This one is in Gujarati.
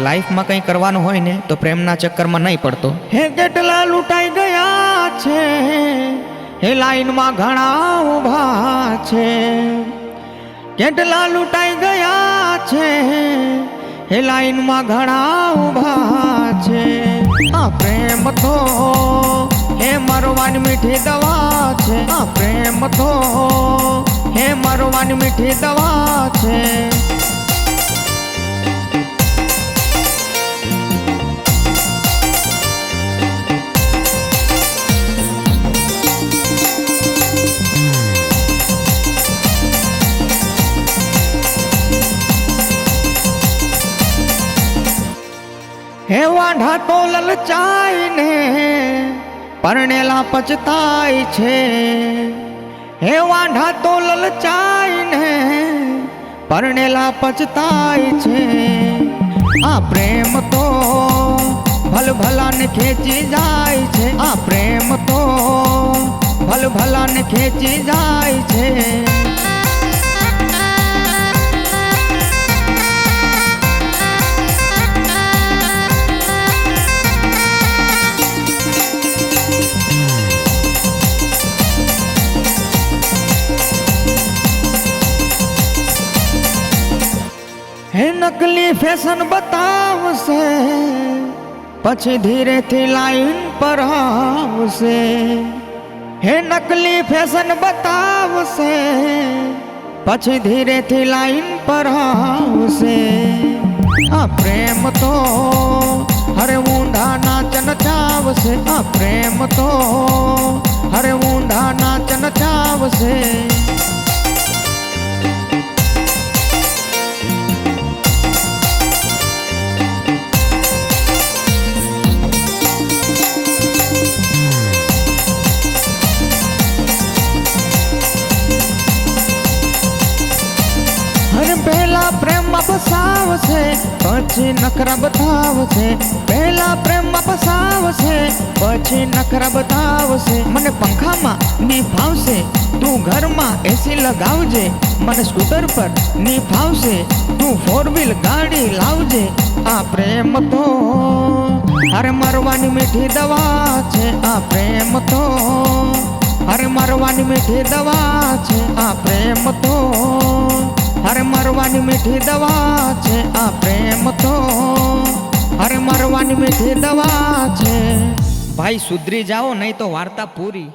લાઈફમાં કંઈ કરવાનું હોય ને તો પ્રેમના ચક્કરમાં નહીં પડતો. હે કેટલા લૂંટાઈ ગયા છે, હે લાઈનમાં ઘણા ઊભા છે. કેટલા લૂંટાઈ ગયા છે, હે લાઈનમાં ઘણા ઊભા છે. આ પ્રેમ તો હે મરવાની મીઠી દવા છે. આ પ્રેમ તો હે મરવાની મીઠી દવા છે. હે વાંઢા તો લલચાય ને પરણેલા પચતાય છે. હે વાંઢા તો લલચાય ને પરણેલા પચતાય છે. આ પ્રેમ તો ભલભલાને ખેંચી જાય છે. આ પ્રેમ તો ભલભલાને ખેંચી જાય છે. હે નકલી ફેશન બતાવશે પછી ધીરેથી લાઈન પર આવશે. હે નકલી ફેશન બતાવશે પછી ધીરેથી લાઈન પર આવશે. આ પ્રેમ તો હરે ઊંધા નાચન ચાવશે. આ પ્રેમ તો હરે ઊંધા નાચન ચાવશે. પહેલા પ્રેમમાં ફસાવશે પછી નખરા બતાવશે. પહેલા પ્રેમમાં ફસાવશે પછી નખરા બતાવશે. મને પંખામાં ની ફાવશે તું ઘરમાં એસી લગાવજે. મને સ્કૂટર પર ની ફાવશે તું ફોર વ્હીલ ગાડી લાવજે. આ પ્રેમ તો હરે મરવાની મીઠી દવા છે. આ પ્રેમ તો હરે મરવાની મીઠી દવા છે. આ પ્રેમ તો હરે મરવાની મીઠી દવા છે. આ પ્રેમ તો હરે મરવાની મીઠી દવા છે. ભાઈ સુધરી જાઓ નહીં તો વાર્તા પૂરી.